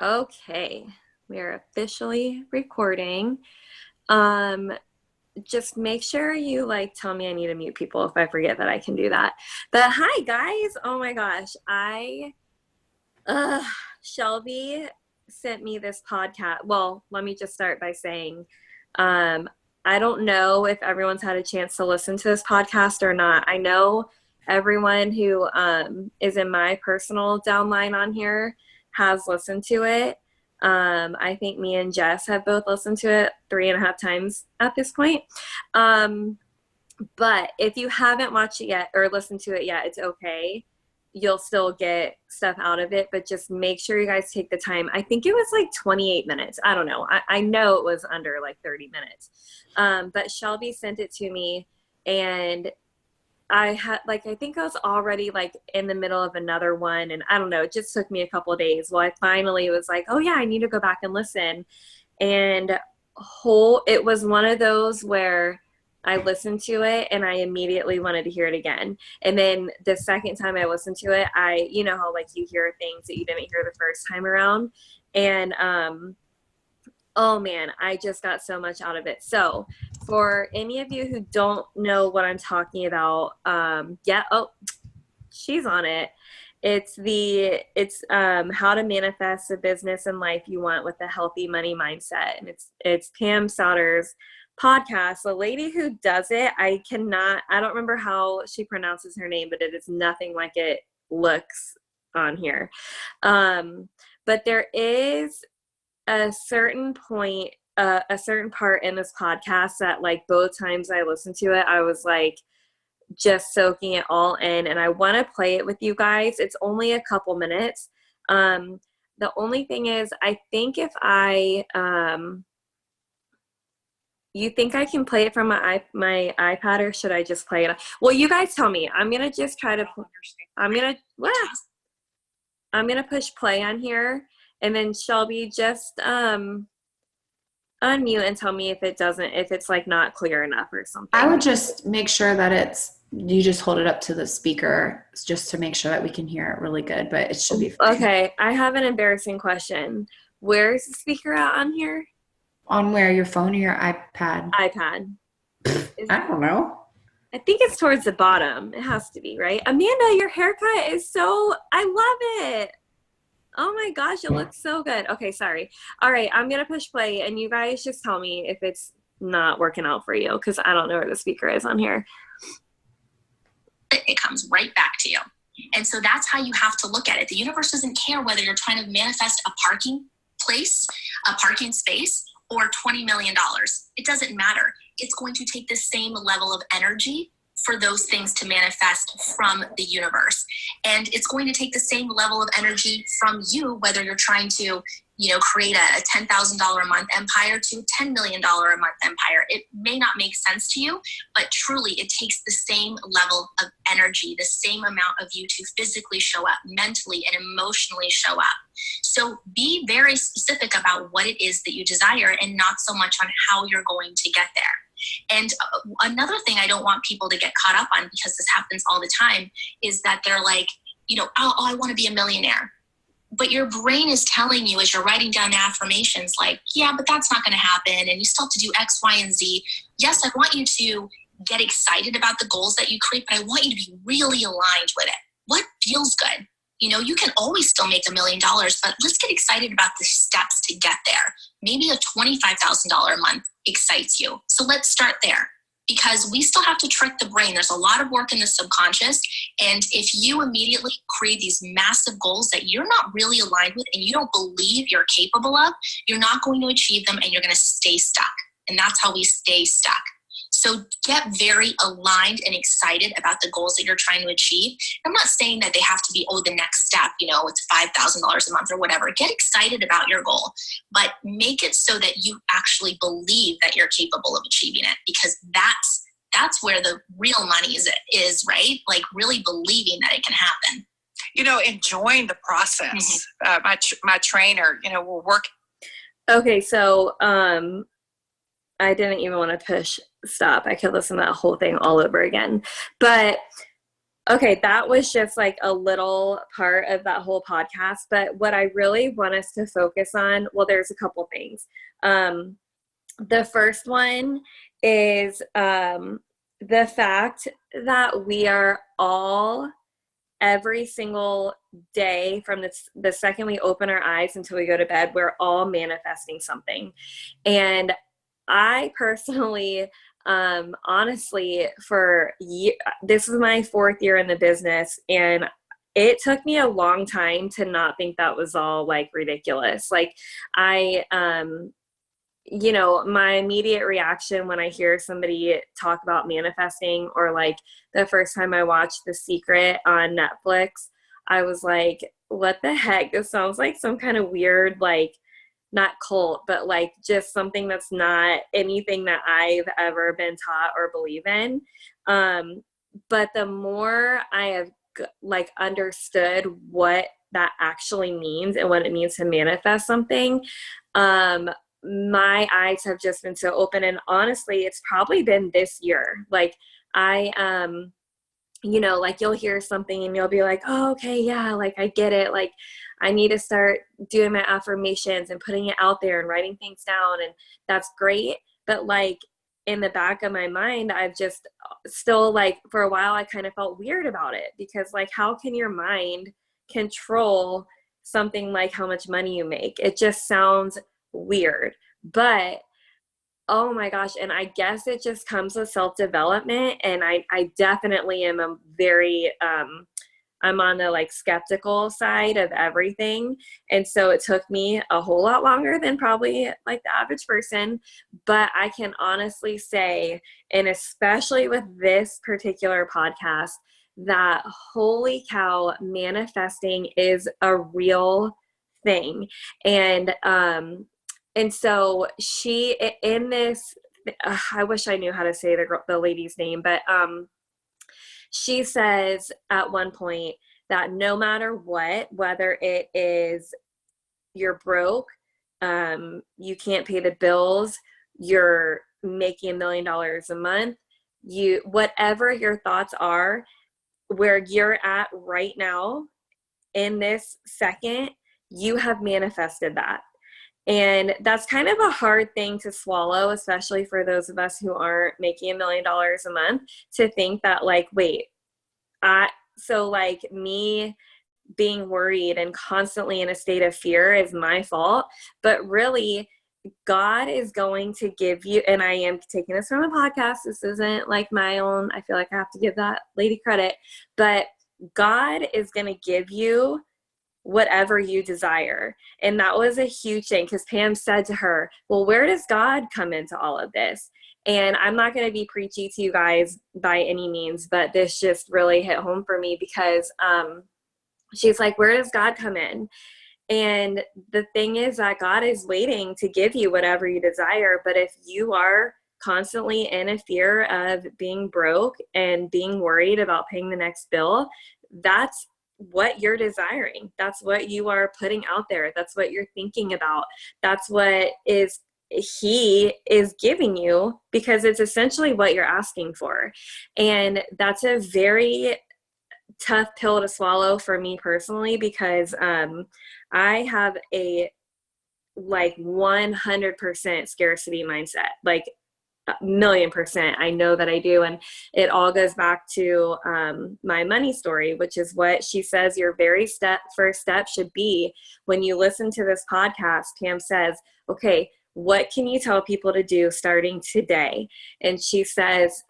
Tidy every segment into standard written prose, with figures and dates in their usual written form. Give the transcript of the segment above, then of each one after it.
Okay, we are officially recording. Just make sure you tell me I need to mute people if I forget that I can do that. But hi guys. Oh my gosh. Uh Shelby sent me this podcast. Well, let me just start by saying um I don't know if everyone's had a chance to listen to this podcast or not. I know everyone who is in my personal downline on here has listened to it. I think me and Jess have both listened to it 3.5 times at this point. Um, but if you haven't watched it yet or listened to it yet, it's okay. You'll still get stuff out of it, but just make sure you guys take the time. I think it was like 28 minutes. I don't know. I know it was under like 30 minutes. But Shelby sent it to me, and I think I was already like in the middle of another one, and I don't know, it just took me a couple of days. Well, I finally was like, oh yeah, I need to go back and listen. And it was one of those where I listened to it and I immediately wanted to hear it again. And then the second time I listened to it, you know how like you hear things that you didn't hear the first time around. And oh man, I just got so much out of it. So for any of you who don't know what I'm talking about, she's on it. It's how to manifest the business and life you want with a healthy money mindset. And it's Pam Sauter's podcast. The lady who does it, I don't remember how she pronounces her name, but it is nothing like it looks on here. But there is a certain point, a certain part in this podcast that like both times I listened to it, I was like just soaking it all in, and I want to play it with you guys. It's only a couple minutes. The only thing is, I think if you think I can play it from my iPad, or should I just play it? Well, you guys tell me. I'm gonna just try to. I'm gonna push play on here, and then Shelby just unmute and tell me if it's like not clear enough or something. I would just make sure that you just hold it up to the speaker just to make sure that we can hear it really good, but it should be fine. Okay, I have an embarrassing question. Where's the speaker at on here? On where, your phone or your iPad? iPad. I don't know. I think it's towards the bottom. It has to be, right? Amanda, your haircut is I love it. Oh my gosh, it looks so good. Okay, sorry. All right, I'm going to push play, and you guys just tell me if it's not working out for you, because I don't know where the speaker is on here. It comes right back to you. And so that's how you have to look at it. The universe doesn't care whether you're trying to manifest a parking place, a parking space, or $20 million. It doesn't matter. It's going to take the same level of energy for those things to manifest from the universe. And it's going to take the same level of energy from you, whether you're trying to, create a $10,000 a month empire to $10 million a month empire. It may not make sense to you, but truly it takes the same level of energy, the same amount of you to physically show up, mentally and emotionally show up. So be very specific about what it is that you desire, and not so much on how you're going to get there. And another thing I don't want people to get caught up on, because this happens all the time, is that they're like, oh, I want to be a millionaire. But your brain is telling you, as you're writing down the affirmations, like, yeah, but that's not going to happen. And you still have to do X, Y, and Z. Yes, I want you to get excited about the goals that you create, but I want you to be really aligned with it. What feels good? You can always still make $1 million, but let's get excited about the steps to get there. Maybe a $25,000 a month excites you. So let's start there, because we still have to trick the brain. There's a lot of work in the subconscious. And if you immediately create these massive goals that you're not really aligned with and you don't believe you're capable of, you're not going to achieve them, and you're going to stay stuck. And that's how we stay stuck. So get very aligned and excited about the goals that you're trying to achieve. I'm not saying that they have to be, the next step, it's $5,000 a month or whatever. Get excited about your goal, but make it so that you actually believe that you're capable of achieving it, because that's where the real money is, right? Like really believing that it can happen. Enjoying the process. Mm-hmm. My trainer, will work. Okay, so I didn't even want to push stop. I could listen to that whole thing all over again. But Okay, that was just like a little part of that whole podcast. But what I really want us to focus on, well, there's a couple things. The first one is the fact that we are all, every single day from the second we open our eyes until we go to bed, we're all manifesting something. And I personally, honestly, this is my 4th year in the business, and it took me a long time to not think that was all like ridiculous. Like my immediate reaction when I hear somebody talk about manifesting, or like the first time I watched The Secret on Netflix, I was like, what the heck? This sounds like some kind of weird, like, not cult, but like just something that's not anything that I've ever been taught or believe in. But the more I have like understood what that actually means and what it means to manifest something, my eyes have just been so open. And honestly, it's probably been this year. Like like you'll hear something and you'll be like, oh, okay, yeah, like I get it. Like I need to start doing my affirmations and putting it out there and writing things down. And that's great. But like in the back of my mind, I've just still, like, for a while, I kind of felt weird about it, because like, how can your mind control something like how much money you make? It just sounds weird. But oh my gosh, and I guess it just comes with self-development, and I definitely am a very I'm on the like skeptical side of everything, and so it took me a whole lot longer than probably like the average person. But I can honestly say, and especially with this particular podcast, that holy cow, manifesting is a real thing. And so she, in this, I wish I knew how to say the lady's name, but she says at one point that no matter what, whether it is you're broke, you can't pay the bills, you're making $1 million a month, whatever your thoughts are, where you're at right now in this second, you have manifested that. And that's kind of a hard thing to swallow, especially for those of us who aren't making $1 million a month, to think that like, wait, so like me being worried and constantly in a state of fear is my fault. But really, God is going to give you, and I am taking this from a podcast, this isn't like my own, I feel like I have to give that lady credit, but God is going to give you whatever you desire. And that was a huge thing, because Pam said to her, well, where does God come into all of this? And I'm not going to be preachy to you guys by any means, but this just really hit home for me, because she's like, where does God come in? And the thing is that God is waiting to give you whatever you desire. But if you are constantly in a fear of being broke and being worried about paying the next bill, that's what you're desiring. That's what you are putting out there. That's what you're thinking about. That's what he is giving you, because it's essentially what you're asking for. And that's a very tough pill to swallow for me personally, because I have a like 100% scarcity mindset, like 1,000,000%. I know that I do. And it all goes back to my money story, which is what she says your very first step should be when you listen to this podcast. Pam says, okay, what can you tell people to do starting today? And she says,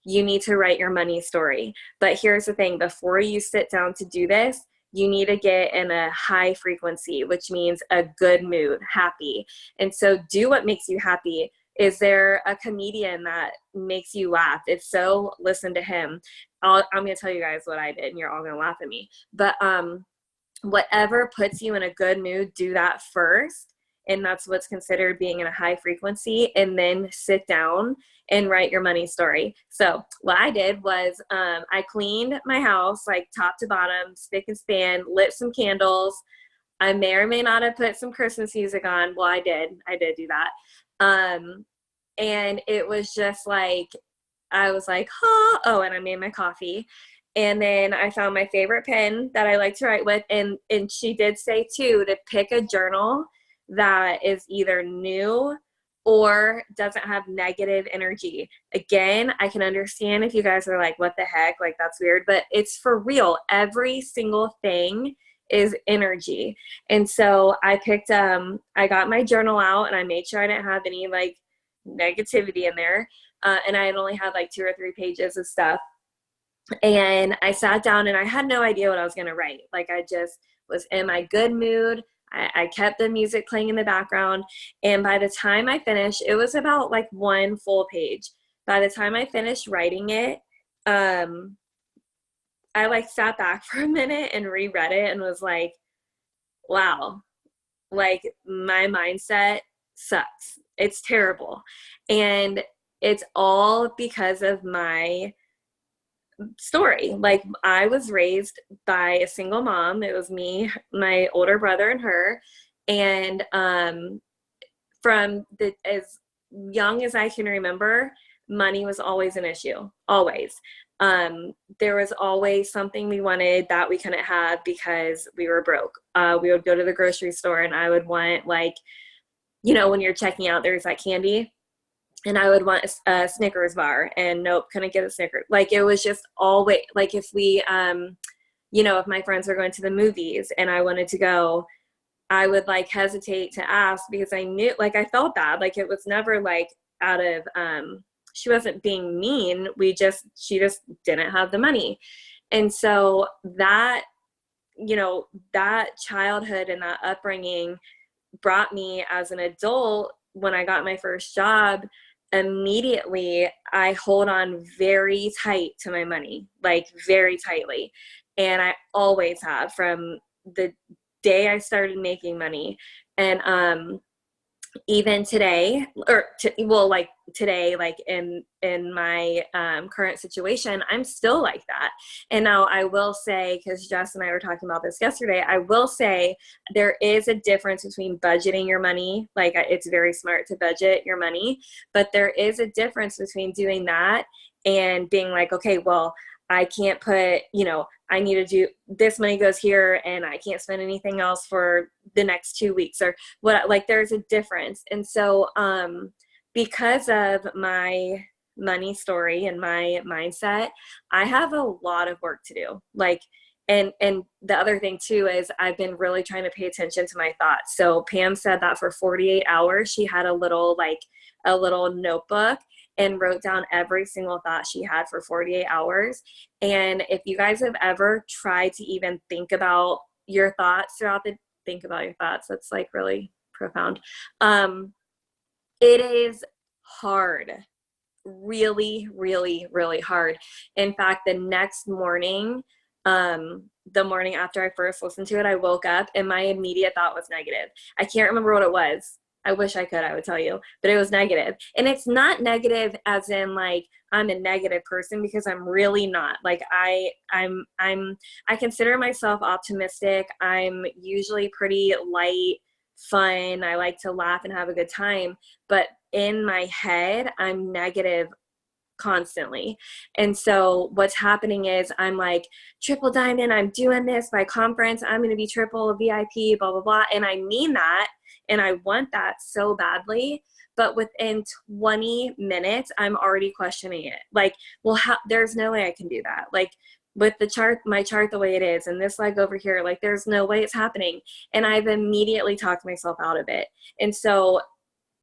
you need to write your money story. But here's the thing, before you sit down to do this, you need to get in a high frequency, which means a good mood, happy. And so do what makes you happy. Is there a comedian that makes you laugh? If so, listen to him. I'm going to tell you guys what I did, and you're all going to laugh at me. But whatever puts you in a good mood, do that first. And that's what's considered being in a high frequency. And then sit down and write your money story. So what I did was I cleaned my house, like top to bottom, spick and span, lit some candles. I may or may not have put some Christmas music on. Well, I did do that. And it was just like, I was like, oh, and I made my coffee. And then I found my favorite pen that I like to write with. And she did say too, to pick a journal that is either new or doesn't have negative energy. Again, I can understand if you guys are like, what the heck? Like, that's weird, but it's for real. Every single thing is energy. And so I picked, I got my journal out and I made sure I didn't have any like negativity in there. And I had only had like 2 or 3 pages of stuff. And I sat down and I had no idea what I was going to write. Like, I just was in my good mood. I kept the music playing in the background. And by the time I finished, it was about like 1 full page. By the time I finished writing it, I like sat back for a minute and reread it and was like, wow, like my mindset sucks. It's terrible. And it's all because of my story. Like, I was raised by a single mom. It was me, my older brother, and her. And from as young as I can remember, money was always an issue. Always. There was always something we wanted that we couldn't have because we were broke. We would go to the grocery store and I would want, like, you know, when you're checking out, there's that candy. And I would want a Snickers bar, and nope, couldn't get a Snickers. Like, it was just always, like, if we, you know, if my friends were going to the movies and I wanted to go, I would like hesitate to ask because I knew, like, I felt bad. Like, it was never like out of, she wasn't being mean. She just didn't have the money. And so that, you know, that childhood and that upbringing brought me as an adult. When I got my first job, immediately I hold on very tight to my money, like very tightly. And I always have from the day I started making money. And even today, like today, like in my current situation, I'm still like that. And now I will say, because Jess and I were talking about this yesterday, I will say there is a difference between budgeting your money. Like, it's very smart to budget your money, but there is a difference between doing that and being like, okay, well, I can't put, you know, I need to do this, money goes here and I can't spend anything else for the next 2 weeks or what, like, there's a difference. And so, because of my money story and my mindset, I have a lot of work to do. Like, and the other thing too, is I've been really trying to pay attention to my thoughts. So Pam said that for 48 hours, she had a little notebook and wrote down every single thought she had for 48 hours. And if you guys have ever tried to even think about your thoughts that's like really profound. It is hard, really, really, really hard. In fact, the next morning, the morning after I first listened to it, I woke up and my immediate thought was negative. I can't remember what it was. I wish I could, I would tell you, but it was negative. And it's not negative as in like I'm a negative person, because I'm really not. Like, I consider myself optimistic. I'm usually pretty light, fun. I like to laugh and have a good time, but in my head, I'm negative constantly. And so what's happening is I'm like, triple diamond, I'm doing this, my conference, I'm going to be triple VIP, blah, blah, blah. And I mean that. And I want that so badly. But within 20 minutes, I'm already questioning it. Like, well, there's no way I can do that. Like, with the chart, my chart the way it is, and this leg over here, like, there's no way it's happening. And I've immediately talked myself out of it. And so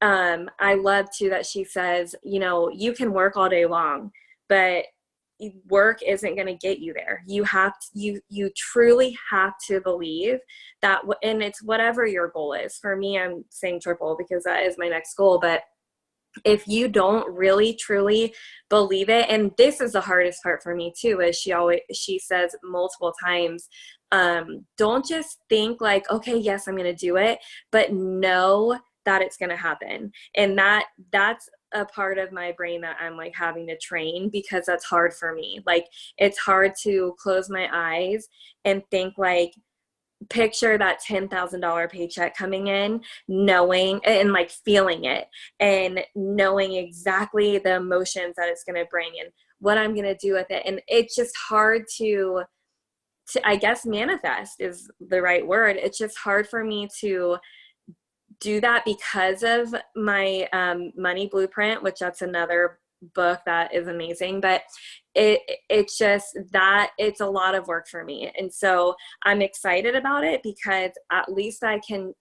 I love too that she says, you know, you can work all day long, but work isn't going to get you there. You have to, you truly have to believe that, and it's whatever your goal is. For me, I'm saying triple because that is my next goal. But if you don't really truly believe it, and this is the hardest part for me too, is she says multiple times, don't just think like, okay, yes, I'm going to do it, but know that it's going to happen. And that's a part of my brain that I'm like having to train, because that's hard for me. Like, it's hard to close my eyes and think, like, picture that $10,000 paycheck coming in, knowing and like feeling it and knowing exactly the emotions that it's going to bring and what I'm going to do with it. And it's just hard to, I guess manifest is the right word. It's just hard for me to do that because of my money blueprint, which that's another book that is amazing, but it's just that it's a lot of work for me. And so I'm excited about it because at least I can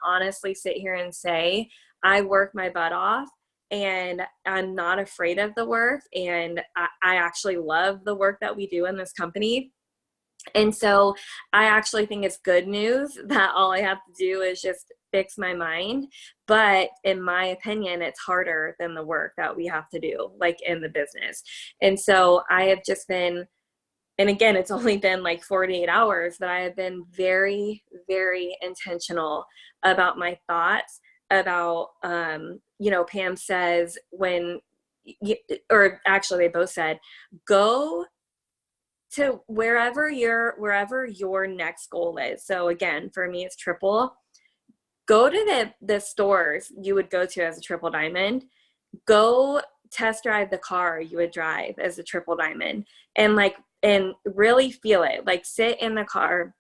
honestly sit here and say I work my butt off and I'm not afraid of the work, and I actually love the work that we do in this company. And so I actually think it's good news that all I have to do is just fix my mind. But in my opinion, it's harder than the work that we have to do, like in the business. And so I have just been, and again, it's only been like 48 hours, but I have been very, very intentional about my thoughts about, Pam says or actually they both said, go to wherever your next goal is. So again, for me, it's triple. Go to the stores you would go to as a triple diamond. Go test drive the car you would drive as a triple diamond, and really feel it. Like sit in the car,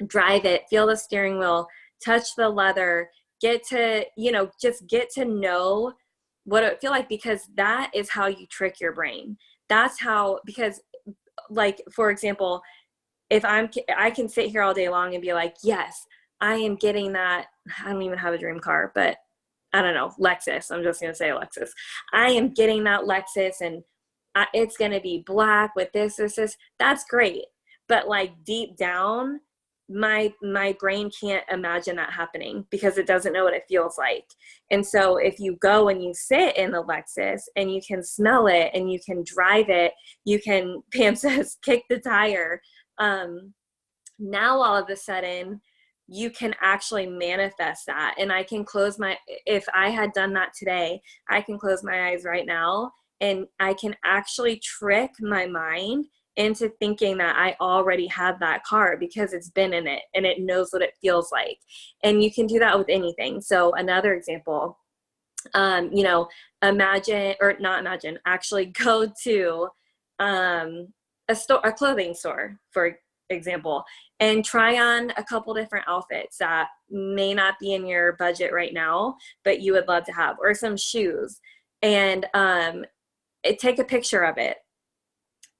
drive it, feel the steering wheel, touch the leather, just get to know what it would feel like, because that is how you trick your brain. That's how, because like, for example, if I can sit here all day long and be like, yes, I am getting that. I don't even have a dream car, but I don't know, Lexus. I'm just going to say Lexus. I am getting that Lexus, and it's going to be black with this. That's great. But like deep down, my brain can't imagine that happening because it doesn't know what it feels like. And so if you go and you sit in the Lexus and you can smell it and you can drive it, you can, Pam says, kick the tire. Now all of a sudden you can actually manifest that. And I can if I had done that today, I can close my eyes right now and I can actually trick my mind into thinking that I already have that car because it's been in it and it knows what it feels like. And you can do that with anything. So another example, actually go to a clothing store, for example, and try on a couple different outfits that may not be in your budget right now, but you would love to have, or some shoes, and take a picture of it.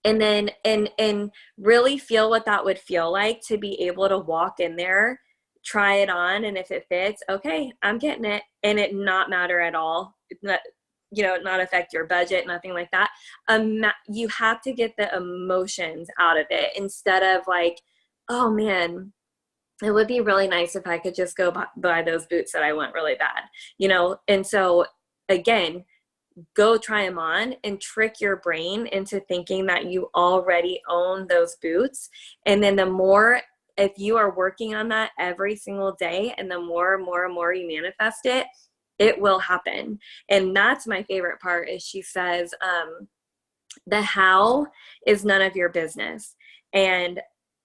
And then, and really feel what that would feel like to be able to walk in there, try it on. And if it fits, okay, I'm getting it. And it not matter at all. It's not, not affect your budget, nothing like that. You have to get the emotions out of it instead of like, oh man, it would be really nice if I could just go buy those boots that I want really bad, And so again, go try them on and trick your brain into thinking that you already own those boots. And then if you are working on that every single day, and the more you manifest it, it will happen. And that's my favorite part is she says, the how is none of your business. And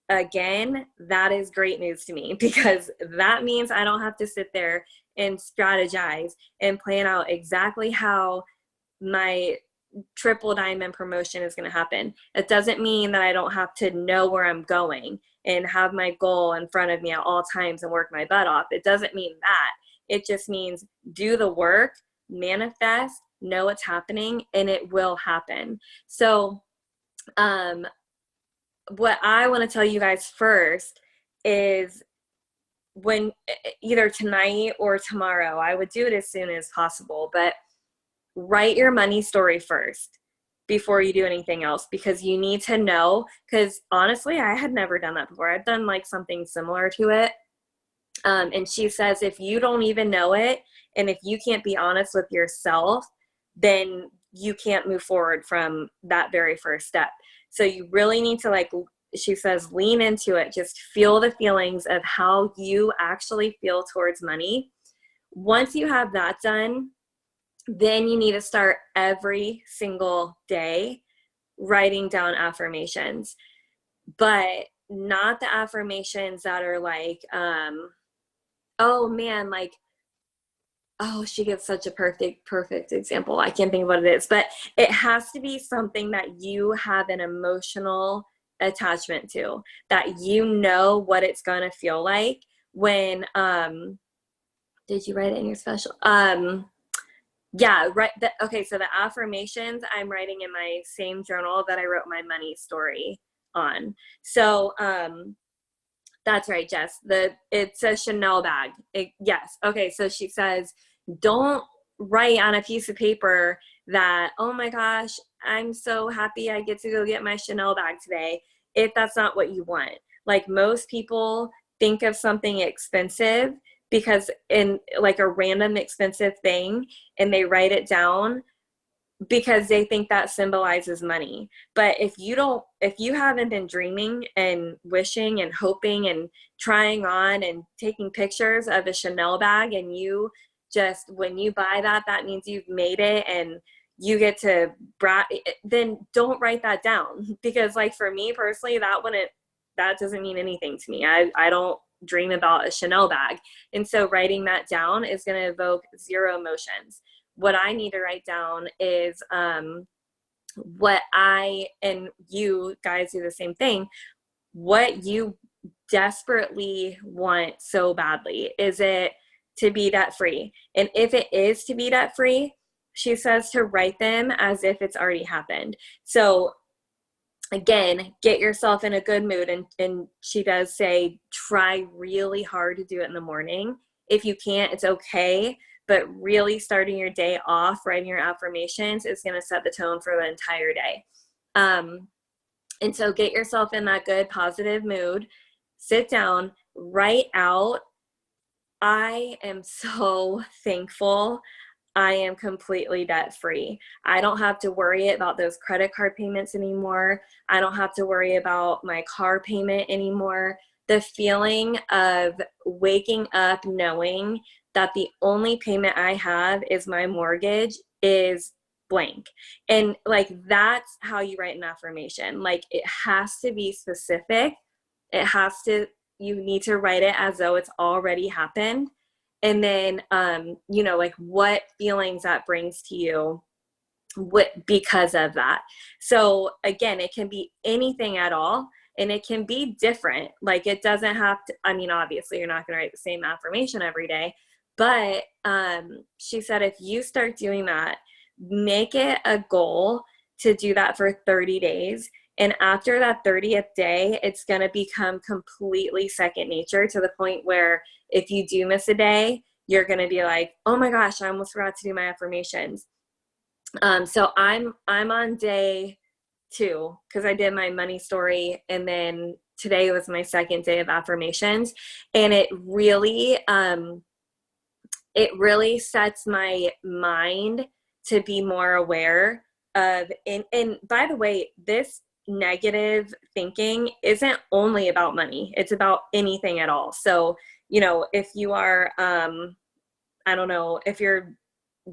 again, that is great news to me because that means I don't have to sit there and strategize and plan out exactly how my triple diamond promotion is going to happen. It doesn't mean that I don't have to know where I'm going and have my goal in front of me at all times and work my butt off. It doesn't mean that. It just means do the work, manifest, know what's happening, and it will happen. So what I want to tell you guys first is, when either tonight or tomorrow, I would do it as soon as possible, but write your money story first before you do anything else, because you need to know, because honestly, I had never done that before. I've done like something similar to it. And she says, if you don't even know it, and if you can't be honest with yourself, then you can't move forward from that very first step. So you really need to, she says, lean into it. Just feel the feelings of how you actually feel towards money. Once you have that done, then you need to start every single day writing down affirmations, but not the affirmations that are like, oh man, like, oh, she gives such a perfect example. I can't think of what it is, but it has to be something that you have an emotional attachment to, that you know what it's going to feel like when, did you write it in your special? Yeah, right. Okay, so the affirmations I'm writing in my same journal that I wrote my money story on. So, that's right, Jess. It's a Chanel bag. Yes. Okay, so she says, don't write on a piece of paper that, oh my gosh, I'm so happy I get to go get my Chanel bag today, if that's not what you want. Like, most people think of something expensive because in like a random expensive thing, and they write it down because they think that symbolizes money. But if you haven't been dreaming and wishing and hoping and trying on and taking pictures of a Chanel bag, and you just, when you buy that, that means you've made it and you get to then don't write that down. Because like for me personally, that doesn't mean anything to me. I don't dream about a Chanel bag. And so writing that down is going to evoke zero emotions. What I need to write down is what and you guys do the same thing, what you desperately want so badly. Is it to be debt free? And if it is to be debt free, she says to write them as if it's already happened. So again, get yourself in a good mood. And she does say, try really hard to do it in the morning. If you can't, it's okay. But really starting your day off, writing your affirmations is going to set the tone for the entire day. And so get yourself in that good, positive mood, sit down, write out, I am so thankful I am completely debt free. I don't have to worry about those credit card payments anymore. I don't have to worry about my car payment anymore. The feeling of waking up knowing that the only payment I have is my mortgage is blank. And like, that's how you write an affirmation. Like, it has to be specific. You need to write it as though it's already happened. And then, like what feelings that brings to you because of that. So again, it can be anything at all, and it can be different. Like, it doesn't have to, obviously you're not going to write the same affirmation every day, but she said, if you start doing that, make it a goal to do that for 30 days. And after that 30th day, it's going to become completely second nature, to the point where if you do miss a day, you're going to be like, oh my gosh, I almost forgot to do my affirmations. So I'm on day 2 because I did my money story, and then today was my second day of affirmations. And it really sets my mind to be more aware of, and by the way, this negative thinking isn't only about money. It's about anything at all. So, if you are, I don't know, if you're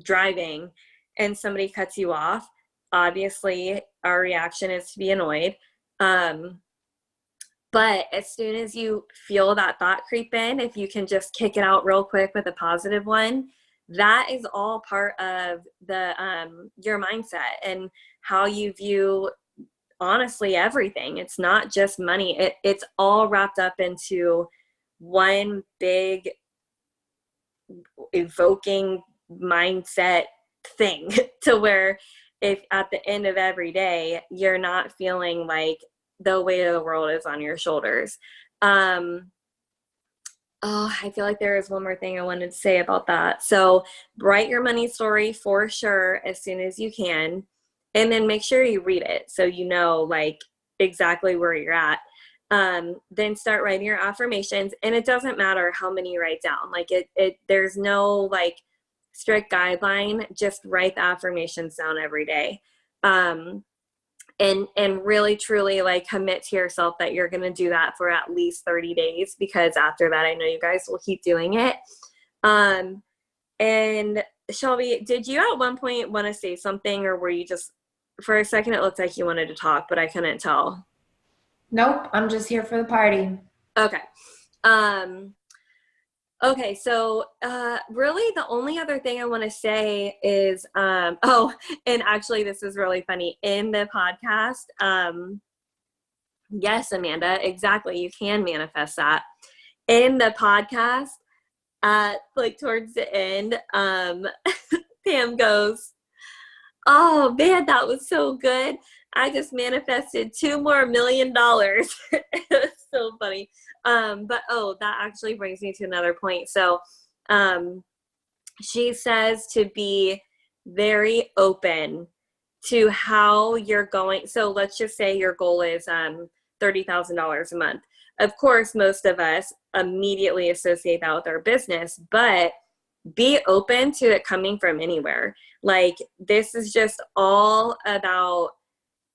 driving and somebody cuts you off, obviously our reaction is to be annoyed. But as soon as you feel that thought creep in, if you can just kick it out real quick with a positive one, that is all part of your mindset and how you view, honestly, everything. It's not just money. It's all wrapped up into one big evoking mindset thing, to where if at the end of every day, you're not feeling like the weight of the world is on your shoulders. I feel like there is one more thing I wanted to say about that. So write your money story for sure as soon as you can, and then make sure you read it so you know like exactly where you're at. Then start writing your affirmations, and it doesn't matter how many you write down. Like there's no like strict guideline. Just write the affirmations down every day. And really truly like commit to yourself that you're going to do that for at least 30 days, because after that, I know you guys will keep doing it. And Shelby, did you at one point want to say something, or were you just, for a second, it looked like you wanted to talk, but I couldn't tell. Nope. I'm just here for the party. Okay. Okay, so really the only other thing I want to say is, and actually this is really funny. In the podcast, yes, Amanda, exactly, you can manifest that. In the podcast, like towards the end, Pam goes, "Oh man, that was so good. I just manifested $2 more million." It was so funny. But that actually brings me to another point. So, she says to be very open to how you're going. So let's just say your goal is $30,000 a month. Of course, most of us immediately associate that with our business, but be open to it coming from anywhere. Like, this is just all about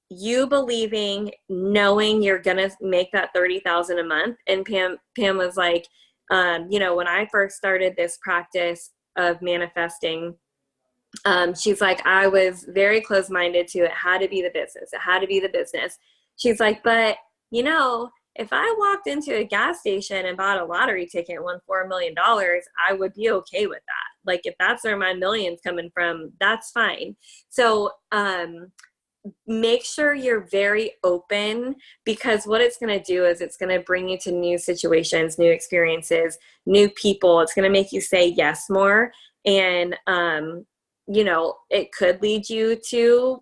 you believing, knowing you're gonna make that 30,000 a month. And Pam was like, when I first started this practice of manifesting, she's like, I was very close-minded to it had to be the business. It had to be the business. She's like, but if I walked into a gas station and bought a lottery ticket and won $4 million, I would be okay with that. Like, if that's where my millions coming from, that's fine. So, make sure you're very open, because what it's going to do is it's going to bring you to new situations, new experiences, new people. It's going to make you say yes more. And, it could lead you to,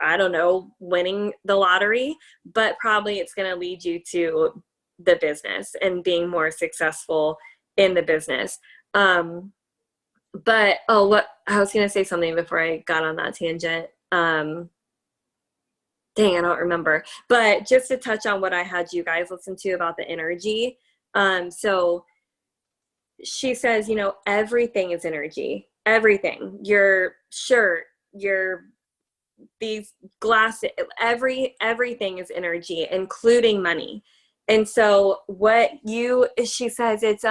I don't know, winning the lottery, but probably it's going to lead you to the business and being more successful in the business. But what I was going to say something before I got on that tangent. Dang, I don't remember. But just to touch on what I had you guys listen to about the energy. So she says, everything is energy. Everything. Your shirt, these glasses, everything is energy, including money. And so she says it's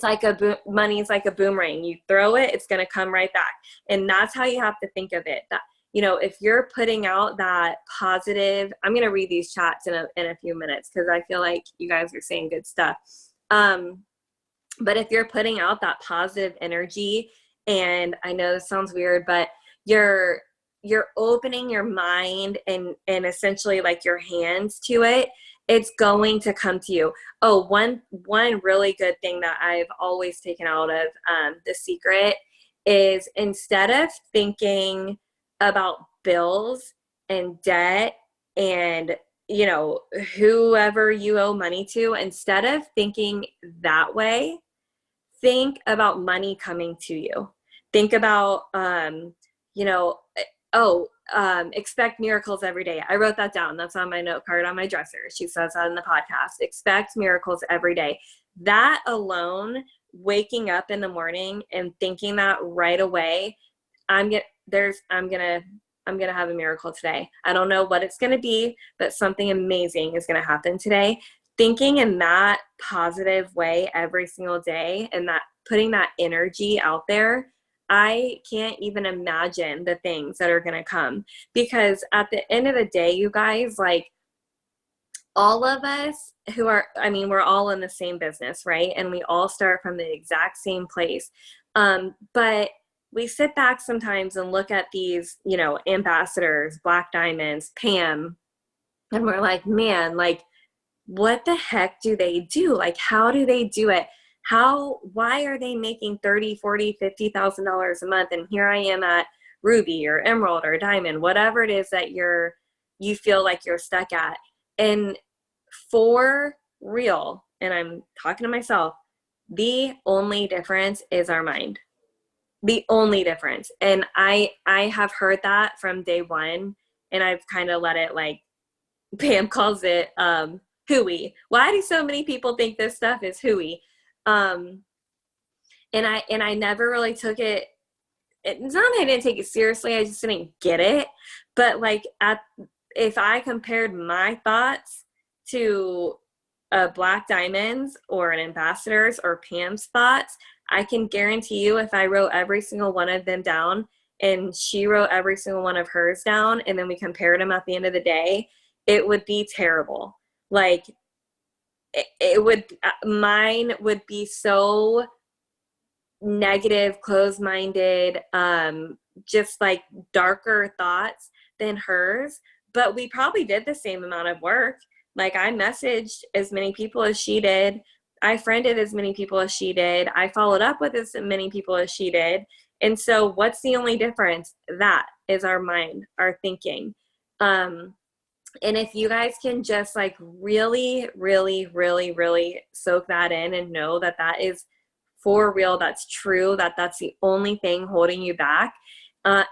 like money is like a boomerang. You throw it, it's going to come right back. And that's how you have to think of it. That, if you're putting out that positive, I'm going to read these chats in a few minutes, because I feel like you guys are saying good stuff. But if you're putting out that positive energy, and I know this sounds weird, but you're opening your mind and essentially like your hands to it, it's going to come to you. Oh, one really good thing that I've always taken out of The Secret is, instead of thinking about bills and debt and whoever you owe money to, instead of thinking that way, think about money coming to you. Think about expect miracles every day. I wrote that down. That's on my note card on my dresser. She says that in the podcast. Expect miracles every day. That alone, waking up in the morning and thinking that right away, I'm gonna have a miracle today. I don't know what it's gonna be, but something amazing is gonna happen today. Thinking in that positive way every single day, and that putting that energy out there, I can't even imagine the things that are going to come. Because at the end of the day, you guys, like, all of us we're all in the same business, right? And we all start from the exact same place. But we sit back sometimes and look at these, ambassadors, Black Diamonds, Pam, and we're like, man, like, what the heck do they do? Like, how do they do it? Why are they making $30,000, $40,000, $50,000 a month? And here I am at Ruby or Emerald or Diamond, whatever it is that you feel like you're stuck at. And for real, and I'm talking to myself, the only difference is our mind. The only difference. And I have heard that from day one, and I've kind of let it, like Pam calls it, hooey. Why do so many people think this stuff is hooey? And I never really took it. It's not that I didn't take it seriously. I just didn't get it. But like, if I compared my thoughts to a Black Diamond's or an ambassador's or Pam's thoughts, I can guarantee you, if I wrote every single one of them down and she wrote every single one of hers down, and then we compared them at the end of the day, it would be terrible. Like, mine would be so negative, closed-minded, just like darker thoughts than hers. But we probably did the same amount of work. Like, I messaged as many people as she did. I friended as many people as she did. I followed up with as many people as she did. And so what's the only difference? That is our mind, our thinking. And if you guys can just like really, really, really, really soak that in and know that that is for real, that's true, that that's the only thing holding you back,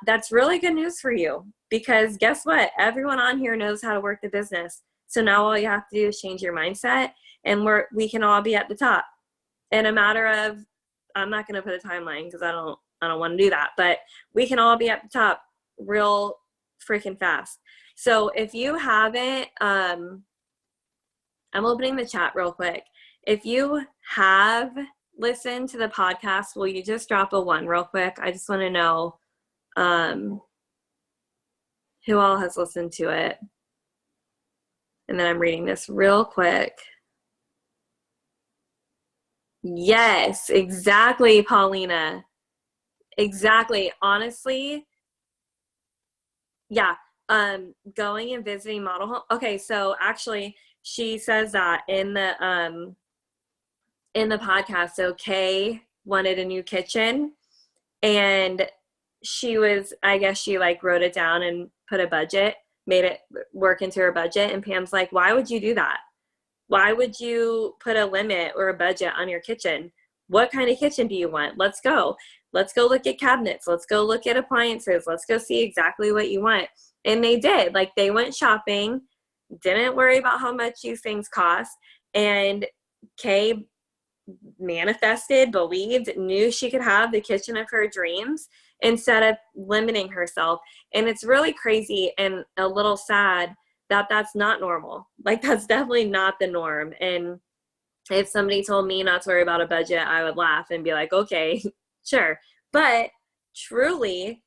that's really good news for you. Because guess what? Everyone on here knows how to work the business. So now all you have to do is change your mindset, and we can all be at the top in a matter of, I'm not going to put a timeline because I don't want to do that, but we can all be at the top real freaking fast. So if you haven't, I'm opening the chat real quick. If you have listened to the podcast, will you just drop a 1 real quick? I just want to know who all has listened to it. And then I'm reading this real quick. Yes, exactly, Paulina. Exactly. Honestly, yeah. Going and visiting model home. Okay, so actually she says that in the podcast. So Kay wanted a new kitchen, and I guess she like wrote it down and put a budget, made it work into her budget. And Pam's like, why would you do that? Why would you put a limit or a budget on your kitchen? What kind of kitchen do you want? Let's go look at cabinets. Let's go look at appliances. Let's go see exactly what you want. And they did. Like, they went shopping, didn't worry about how much these things cost. And Kay manifested, believed, knew she could have the kitchen of her dreams instead of limiting herself. And it's really crazy and a little sad that that's not normal. Like, that's definitely not the norm. And if somebody told me not to worry about a budget, I would laugh and be like, okay, sure. But truly,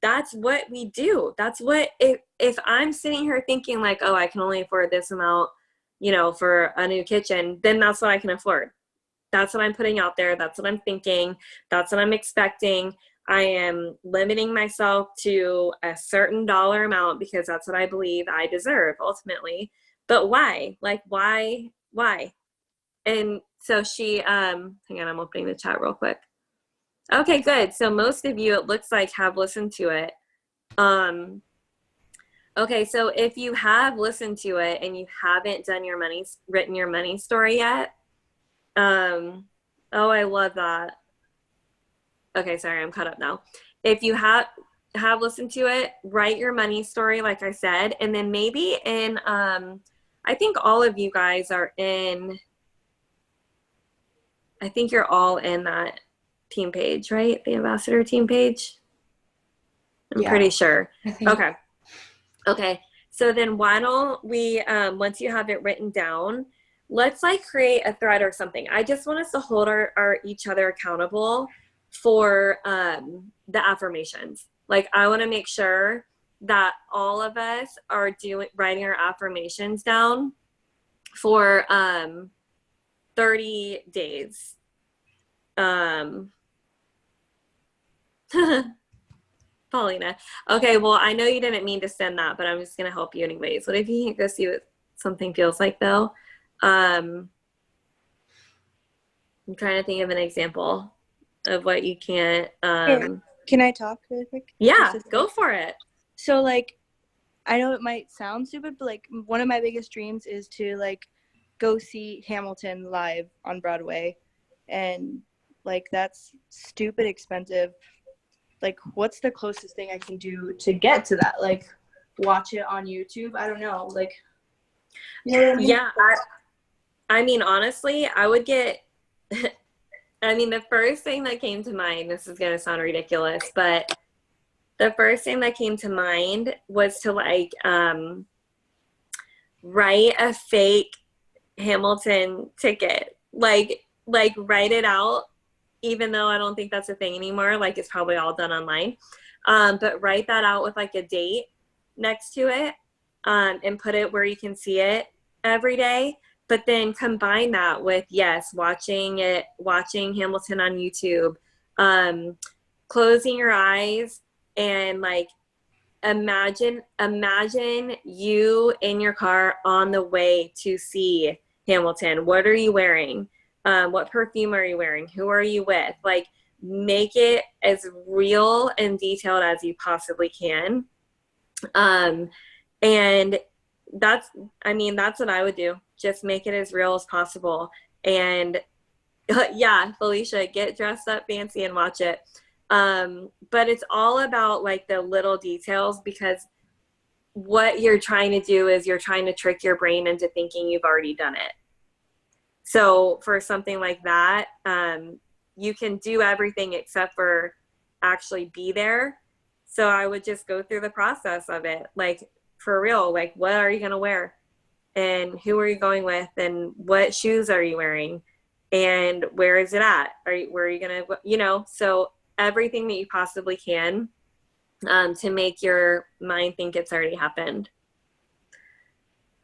that's what we do. That's what, if I'm sitting here thinking like, oh, I can only afford this amount, for a new kitchen, then that's what I can afford. That's what I'm putting out there. That's what I'm thinking. That's what I'm expecting. I am limiting myself to a certain dollar amount because that's what I believe I deserve ultimately. But why? Like, why? And so she, hang on, I'm opening the chat real quick. Okay, good. So most of you, it looks like, have listened to it. Okay, so if you have listened to it and you haven't written your money story yet, oh, I love that. Okay, sorry, I'm caught up now. If you have listened to it, write your money story, like I said, and then maybe I think all of you guys are in, I think you're all in that team page, right? The ambassador team page. I'm pretty sure. Okay. So then why don't we, once you have it written down, let's like create a thread or something. I just want us to hold our each other accountable for the affirmations. Like, I want to make sure that all of us are writing our affirmations down for 30 days. Paulina. Okay, well, I know you didn't mean to send that, but I'm just going to help you anyways. What if you can't go see what something feels like, though? I'm trying to think of an example of what you can't. Can I talk really quick? Yeah, go for it. So, like, I know it might sound stupid, but, like, one of my biggest dreams is to, like, go see Hamilton live on Broadway. And, like, that's stupid expensive. Like, what's the closest thing I can do to get to that? Like, watch it on YouTube? I don't know. Like, you know what I mean? Yeah, I mean, honestly, I would get, I mean, the first thing that came to mind, this is going to sound ridiculous, but the first thing that came to mind was to, like, write a fake Hamilton ticket. Like write it out, even though I don't think that's a thing anymore. Like, it's probably all done online. But write that out with like a date next to it, and put it where you can see it every day. but then combine that with, yes, watching Hamilton on YouTube, closing your eyes and like imagine you in your car on the way to see Hamilton. What are you wearing? What perfume are you wearing? Who are you with? Like, make it as real and detailed as you possibly can. And that's what I would do. Just make it as real as possible. And yeah, Felicia, get dressed up fancy and watch it. But it's all about like the little details, because what you're trying to do is you're trying to trick your brain into thinking you've already done it. So for something like that, you can do everything except for actually be there. So I would just go through the process of it. Like, for real, like, what are you going to wear? And who are you going with? And what shoes are you wearing? And where is it at? Where are you going to, so everything that you possibly can, to make your mind think it's already happened.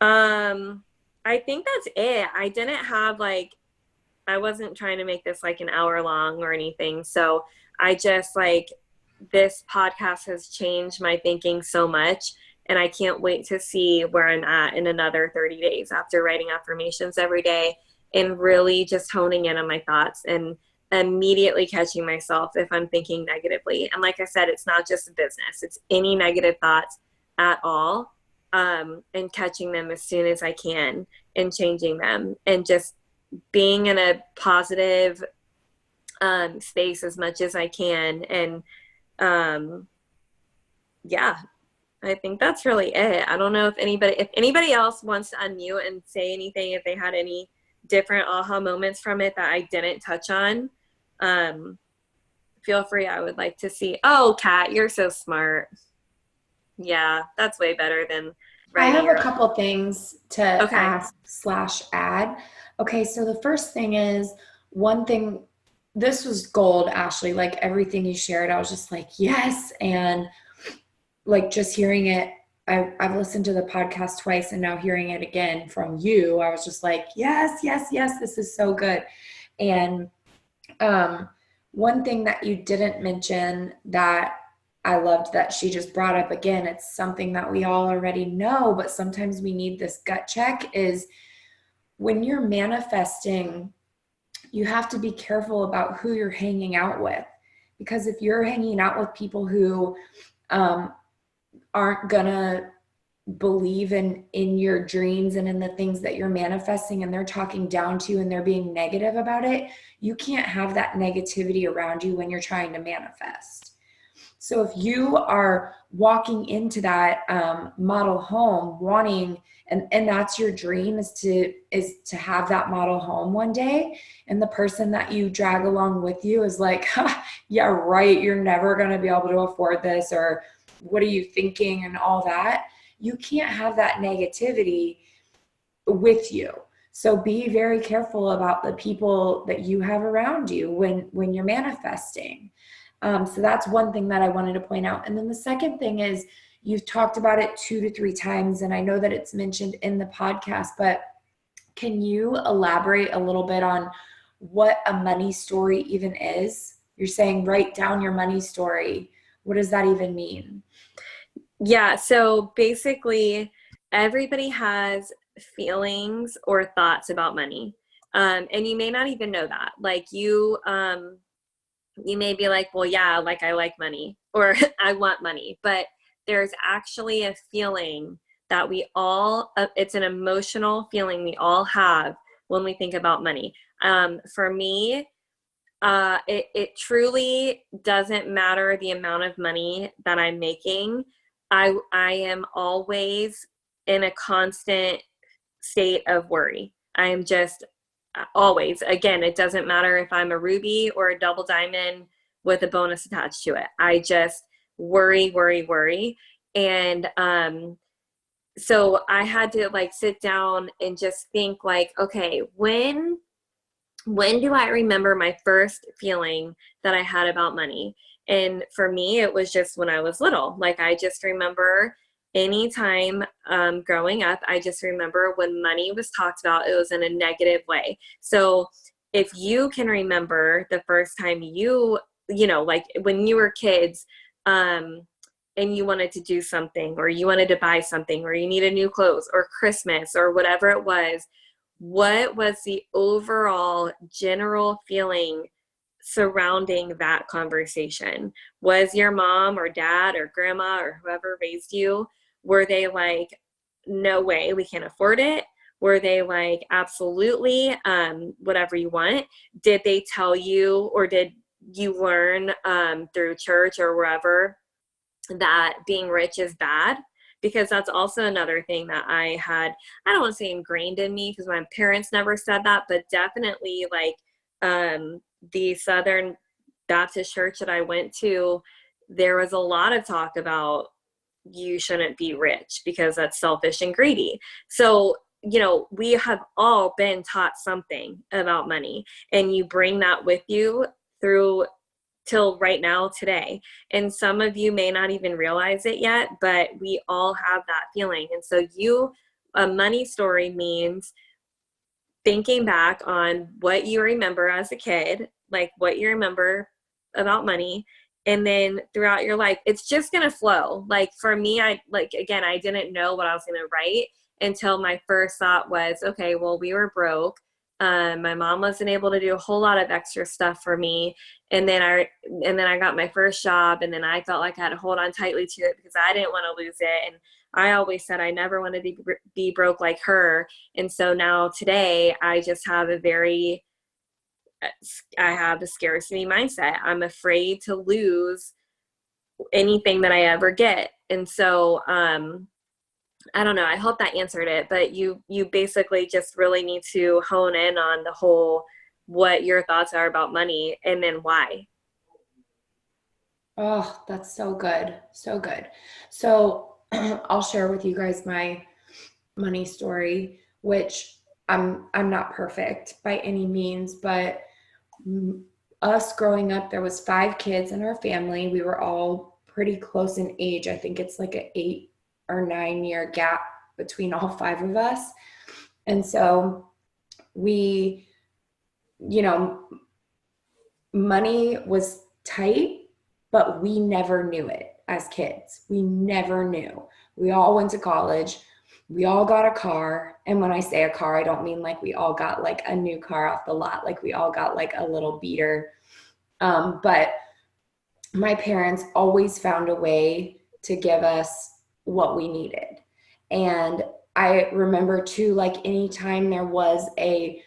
I think that's it. I didn't have I wasn't trying to make this like an hour long or anything. So I just this podcast has changed my thinking so much, and I can't wait to see where I'm at in another 30 days after writing affirmations every day and really just honing in on my thoughts and immediately catching myself if I'm thinking negatively. And like I said, it's not just a business, it's any negative thoughts at all, and catching them as soon as I can and changing them and just being in a positive space as much as I can. And yeah, I think that's really it. I don't know if anybody else wants to unmute and say anything, if they had any different aha moments from it that I didn't touch on. Feel free. I would like to see. Oh, Kat, you're so smart. Yeah, that's way better than writing. I have a couple things to ask/add. Okay, so the first thing is, one thing, this was gold, Ashley, like everything you shared, I was just like, yes. And like just hearing it, I've listened to the podcast twice, and now hearing it again from you, I was just like, yes, this is so good. And one thing that you didn't mention that I loved that she just brought up again, it's something that we all already know, but sometimes we need this gut check, is when you're manifesting, you have to be careful about who you're hanging out with. Because if you're hanging out with people who aren't gonna believe in your dreams and in the things that you're manifesting, and they're talking down to you and they're being negative about it, you can't have that negativity around you when you're trying to manifest. So if you are walking into that model home wanting, and that's your dream, is to have that model home one day, and the person that you drag along with you is like, yeah, right, you're never going to be able to afford this, or what are you thinking, and all that, you can't have that negativity with you. So be very careful about the people that you have around you when you're manifesting. So that's one thing that I wanted to point out. And then the second thing is, you've talked about it 2 to 3 times, and I know that it's mentioned in the podcast, but can you elaborate a little bit on what a money story even is? You're saying write down your money story. What does that even mean? Yeah, so basically everybody has feelings or thoughts about money. And you may not even know that. Like you may be like, well, yeah, like I like money, or I want money, but there's actually a feeling that we all, it's an emotional feeling we all have when we think about money. For me, it truly doesn't matter the amount of money that I'm making. I am always in a constant state of worry. I am just always, again, it doesn't matter if I'm a ruby or a double diamond with a bonus attached to it. I just worry. And so I had to sit down and just think okay, when do I remember my first feeling that I had about money? And for me, it was just when I was little. I just remember anytime growing up, I just remember when money was talked about, it was in a negative way. So if you can remember the first time like when you were kids, and you wanted to do something, or you wanted to buy something, or you needed new clothes, or Christmas, or whatever it was, what was the overall general feeling surrounding that conversation? Was your mom or dad or grandma or whoever raised you, were they like, no way, we can't afford it? Were they like, absolutely, whatever you want? Did they tell you, or did you learn through church or wherever that being rich is bad? Because that's also another thing that I don't want to say ingrained in me, because my parents never said that, but definitely like the Southern Baptist church that I went to, there was a lot of talk about you shouldn't be rich because that's selfish and greedy. So, we have all been taught something about money, and you bring that with you through till right now today. And some of you may not even realize it yet, but we all have that feeling. And so a money story means thinking back on what you remember as a kid, like what you remember about money, and then throughout your life, it's just going to flow. Like for me, I didn't know what I was going to write until my first thought was, okay, well, we were broke. My mom wasn't able to do a whole lot of extra stuff for me. And then I got my first job, and then I felt like I had to hold on tightly to it because I didn't want to lose it. And I always said I never wanted to be broke like her. And so now today I just have I have the scarcity mindset. I'm afraid to lose anything that I ever get. And so, I don't know. I hope that answered it, but you basically just really need to hone in on the whole, what your thoughts are about money and then why. Oh, that's so good. So good. So I'll share with you guys my money story, which I'm not perfect by any means, but us growing up, there was 5 kids in our family. We were all pretty close in age. I think it's like an 8 or 9 year gap between all 5 of us. And so we, money was tight, but we never knew it as kids. We never knew. We all went to college. We all got a car. And when I say a car, I don't mean like we all got like a new car off the lot. Like we all got like a little beater. But my parents always found a way to give us what we needed. And I remember too, like anytime there was a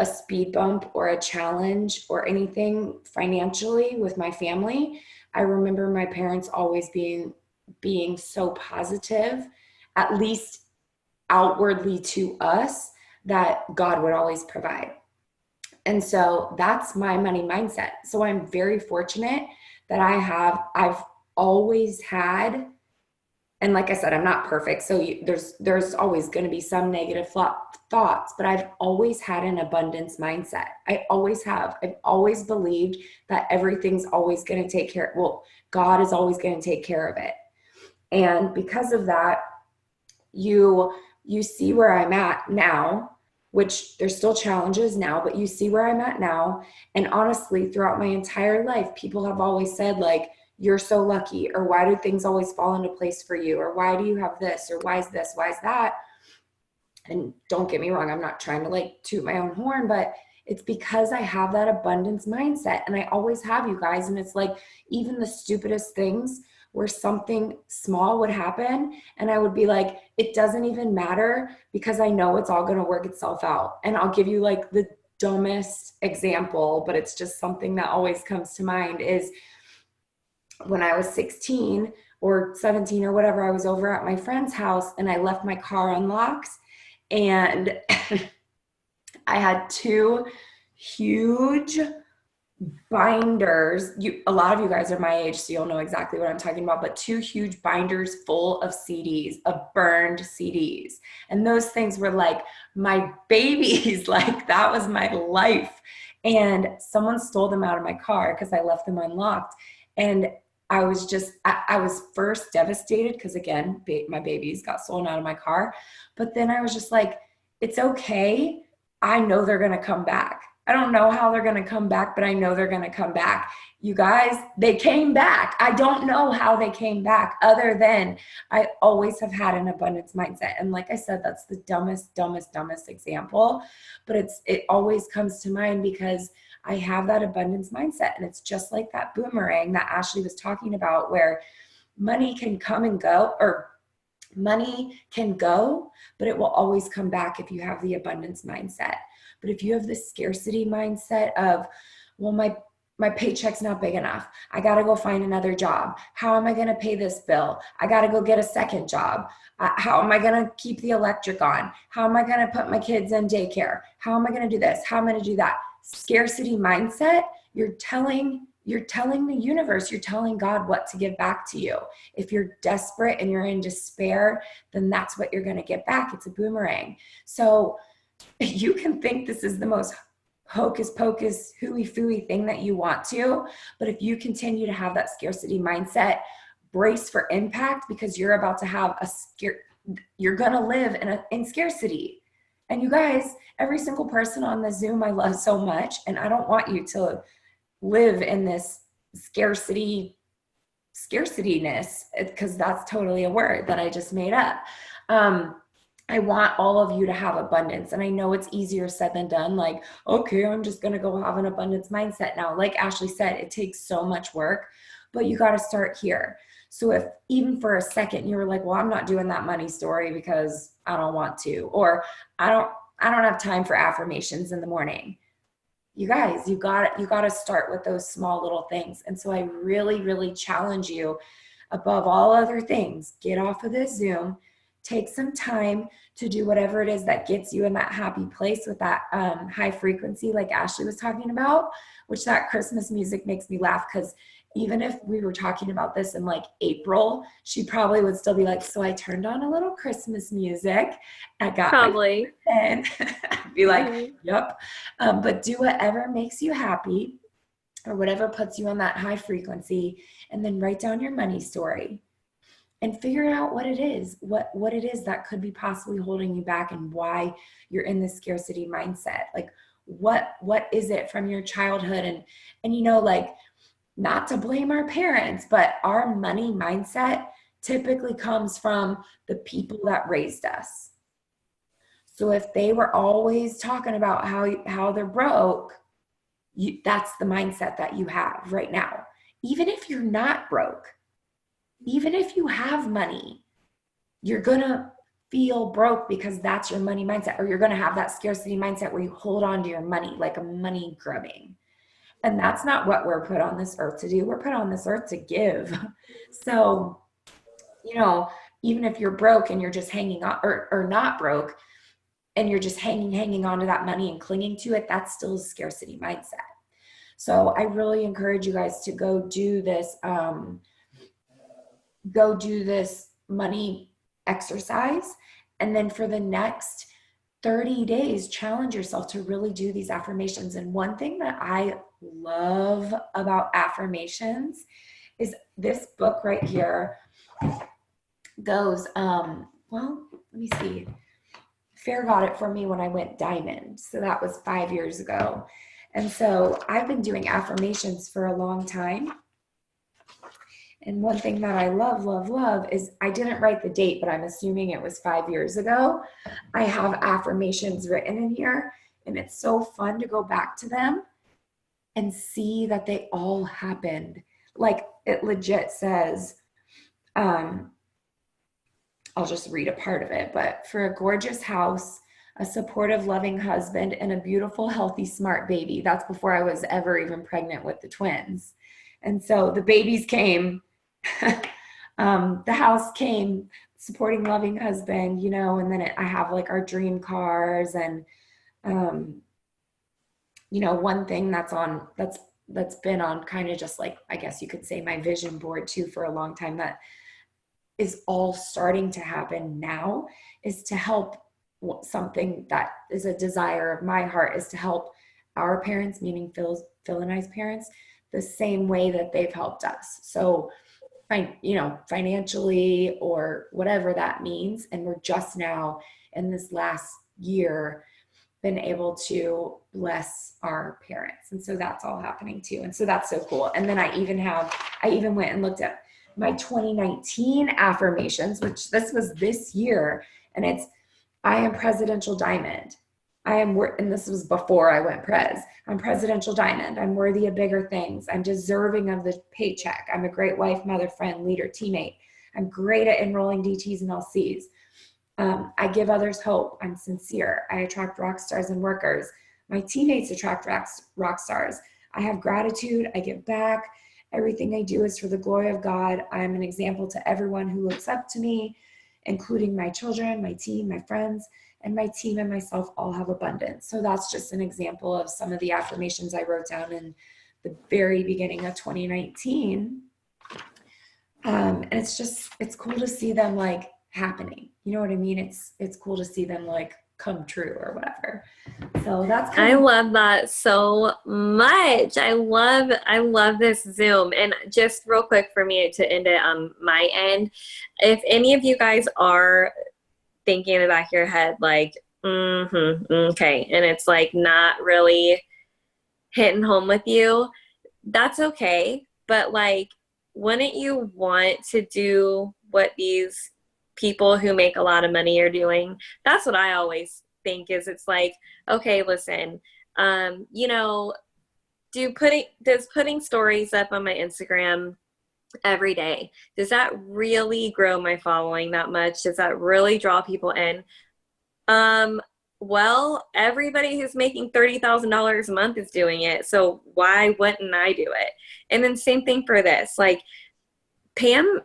speed bump or a challenge or anything financially with my family, I remember my parents always being so positive, at least outwardly to us, that God would always provide. And so that's my money mindset. So I'm very fortunate that I've always had, and like I said, I'm not perfect. So there's always going to be some negative thoughts, but I've always had an abundance mindset. I always have. I've always believed that everything's always going to take care. Well, God is always going to take care of it. And because of that, you see where I'm at now, which there's still challenges now, but you see where I'm at now. And honestly, throughout my entire life, people have always said like, you're so lucky, or why do things always fall into place for you? Or why do you have this? Or why is this? Why is that? And don't get me wrong, I'm not trying to like toot my own horn, but it's because I have that abundance mindset, and I always have, you guys. And it's like, even the stupidest things where something small would happen and I would be like, it doesn't even matter because I know it's all going to work itself out. And I'll give you like the dumbest example, but it's just something that always comes to mind, is when I was 16 or 17 or whatever, I was over at my friend's house and I left my car unlocked, and I had 2 huge binders. A lot of you guys are my age, so you'll know exactly what I'm talking about, but 2 huge binders full of CDs, of burned CDs. And those things were like my babies. Like that was my life. And someone stole them out of my car because I left them unlocked. And I was first devastated because, again, my babies got stolen out of my car. But then I was just like, it's okay. I know they're going to come back. I don't know how they're going to come back, but I know they're going to come back. You guys, they came back. I don't know how they came back other than I always have had an abundance mindset. And like I said, that's the dumbest example, but it always comes to mind because I have that abundance mindset. And it's just like that boomerang that Ashley was talking about, where money can come and go, or money can go, but it will always come back if you have the abundance mindset. But if you have the scarcity mindset of, well, my paycheck's not big enough, I got to go find another job. How am I going to pay this bill? I got to go get a second job. How am I going to keep the electric on? How am I going to put my kids in daycare? How am I going to do this? How am I going to do that? Scarcity mindset, you're telling the universe, you're telling God what to give back to you. If you're desperate and you're in despair, then that's what you're going to get back. It's a boomerang. So you can think this is the most hocus pocus, hooey fooey thing that you want to, but if you continue to have that scarcity mindset, brace for impact, because you're about to have you're going to live in scarcity. And you guys, every single person on the Zoom I love so much, and I don't want you to live in this scarcityness, because that's totally a word that I just made up. I want all of you to have abundance. And I know it's easier said than done. Like, okay, I'm just going to go have an abundance mindset now. Like Ashley said, it takes so much work, but you got to start here. So if even for a second you were like, well, I'm not doing that money story because I don't want to, or I don't have time for affirmations in the morning. You guys, you got to start with those small little things. And so I really, really challenge you, above all other things, get off of this Zoom, take some time to do whatever it is that gets you in that happy place with that high frequency, like Ashley was talking about, which that Christmas music makes me laugh, because even if we were talking about this in like April, she probably would still be like, so I turned on a little Christmas music. I got probably. And I'd be like, yep. But do whatever makes you happy, or whatever puts you on that high frequency, and then write down your money story and figure out what it is, what it is that could be possibly holding you back, and why you're in this scarcity mindset. Like, what is it from your childhood? And you know, like, not to blame our parents, but our money mindset typically comes from the people that raised us. So if they were always talking about how they're broke, that's the mindset that you have right now. Even if you're not broke, even if you have money, you're going to feel broke because that's your money mindset, or you're going to have that scarcity mindset where you hold on to your money like a money grubbing. And that's not what we're put on this earth to do. We're put on this earth to give. So, you know, even if you're broke and you're just hanging on, or not broke, and you're just hanging on to that money and clinging to it, that's still a scarcity mindset. So I really encourage you guys to go do this money exercise. And then for the next 30 days, challenge yourself to really do these affirmations. And one thing that I love about affirmations is this book right here goes, well, let me see. Fair got it for me when I went Diamond. So that was 5 years ago. And so I've been doing affirmations for a long time. And one thing that I love is, I didn't write the date, but I'm assuming it was 5 years ago. I have affirmations written in here, and it's so fun to go back to them and see that they all happened. Like, it legit says, I'll just read a part of it, but for a gorgeous house, a supportive, loving husband, and a beautiful, healthy, smart baby. That's before I was ever even pregnant with the twins. And so the babies came, the house came, supporting, loving husband, you know, and then I have like our dream cars, and, you know, one thing that's been on kind of just like, I guess you could say, my vision board too for a long time, that is all starting to happen now, is to help. Something that is a desire of my heart is to help our parents, meaning Phil and I's parents, the same way that they've helped us. So, financially or whatever that means. And we're just now in this last year been able to bless our parents. And so that's all happening too. And so that's so cool. And then I even went and looked at my 2019 affirmations, which this was this year. And it's, I am presidential diamond. And this was before I went pres. I'm presidential diamond. I'm worthy of bigger things. I'm deserving of the paycheck. I'm a great wife, mother, friend, leader, teammate. I'm great at enrolling DTs and LCs. I give others hope. I'm sincere. I attract rock stars and workers. My teammates attract rock stars. I have gratitude. I give back. Everything I do is for the glory of God. I am an example to everyone who looks up to me, including my children, my team, my friends, and my team and myself all have abundance. So that's just an example of some of the affirmations I wrote down in the very beginning of 2019. And it's cool to see them like happening. You know what I mean? It's cool to see them like come true or whatever. So that's I love that so much. I love this Zoom. And just real quick for me to end it on my end, if any of you guys are thinking in the back of your head like, okay, and it's like not really hitting home with you, that's okay. But like, wouldn't you want to do what these people who make a lot of money are doing? That's what I always think is, it's like, okay, listen, does putting stories up on my Instagram every day, does that really grow my following that much? Does that really draw people in? Well, everybody who's making $30,000 a month is doing it. So why wouldn't I do it? And then same thing for this, like Pam,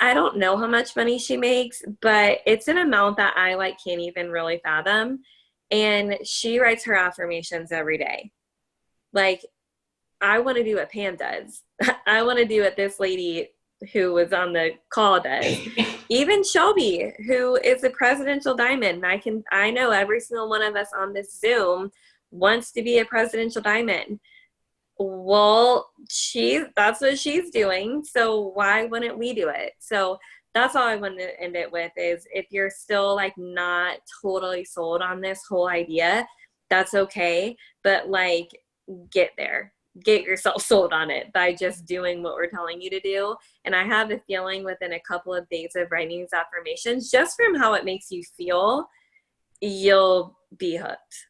I don't know how much money she makes, but it's an amount that I like can't even really fathom. And she writes her affirmations every day. Like, I want to do what Pam does. I want to do what this lady who was on the call does. Even Shelby, who is a presidential diamond. I know every single one of us on this Zoom wants to be a presidential diamond. Well, that's what she's doing. So why wouldn't we do it? So that's all I wanted to end it with is, if you're still like not totally sold on this whole idea, that's okay. But like, get there. Get yourself sold on it by just doing what we're telling you to do. And I have a feeling within a couple of days of writing these affirmations, just from how it makes you feel, you'll be hooked.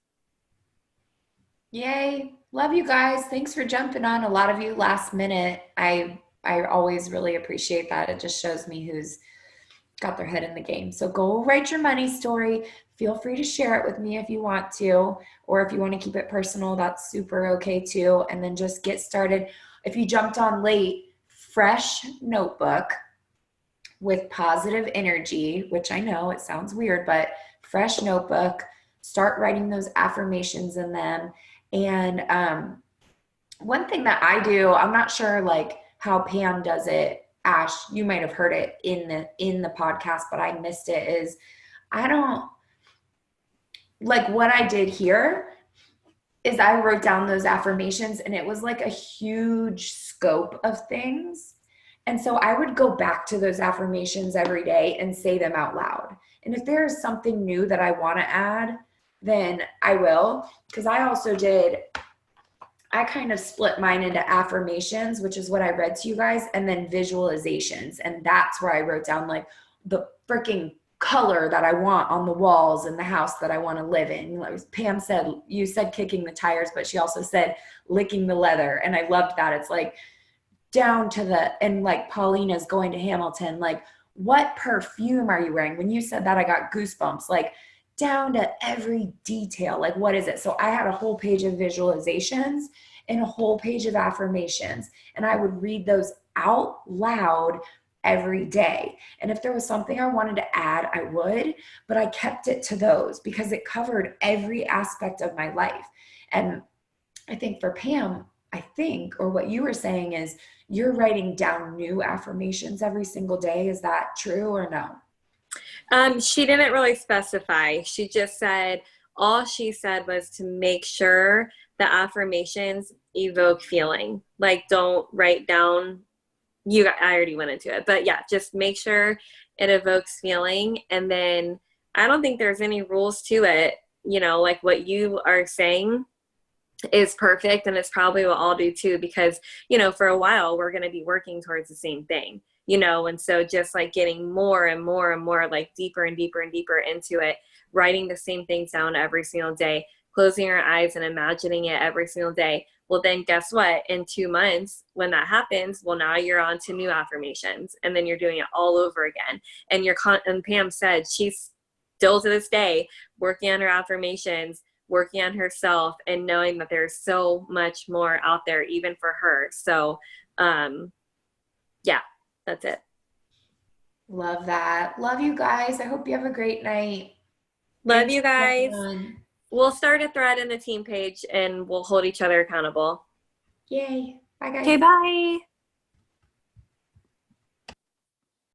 Yay. Love you guys. Thanks for jumping on. A lot of you last minute. I always really appreciate that. It just shows me who's got their head in the game. So go write your money story. Feel free to share it with me if you want to, or if you want to keep it personal, that's super okay too. And then just get started. If you jumped on late, fresh notebook with positive energy, which I know it sounds weird, but fresh notebook, start writing those affirmations in them. And one thing that I do, I'm not sure like how Pam does it. Ash, you might have heard it in the podcast, but I missed it, is I don't like what I did here is I wrote down those affirmations, and it was like a huge scope of things. And so I would go back to those affirmations every day and say them out loud. And if there is something new that I want to add, then I will. Because I kind of split mine into affirmations, which is what I read to you guys, and then visualizations. And that's where I wrote down like the freaking color that I want on the walls in the house that I want to live in. Like Pam said, you said kicking the tires, but she also said licking the leather. And I loved that. It's like down to and like Paulina's going to Hamilton, like what perfume are you wearing? When you said that, I got goosebumps, like down to every detail. Like, what is it? So I had a whole page of visualizations and a whole page of affirmations, and I would read those out loud every day. And if there was something I wanted to add, I would, but I kept it to those because it covered every aspect of my life. And I think for Pam, or what you were saying is you're writing down new affirmations every single day. Is that true or no? She didn't really specify. She just said, all she said was to make sure the affirmations evoke feeling. Like, don't write down, I already went into it, but yeah, just make sure it evokes feeling. And then I don't think there's any rules to it. You know, like what you are saying is perfect, and it's probably what I'll do too, because, you know, for a while we're going to be working towards the same thing, you know, and so just like getting more and more and more like deeper and deeper and deeper into it, writing the same things down every single day, closing our eyes and imagining it every single day. Well, then guess what? In 2 months, when that happens, well, now you're on to new affirmations, and then you're doing it all over again. And and Pam said she's still to this day working on her affirmations, working on herself, and knowing that there's so much more out there even for her. So yeah, that's it. Love that. Love you guys. I hope you have a great night. Love you guys. We'll start a thread in the team page, and we'll hold each other accountable. Yay. Bye, guys. Okay, bye.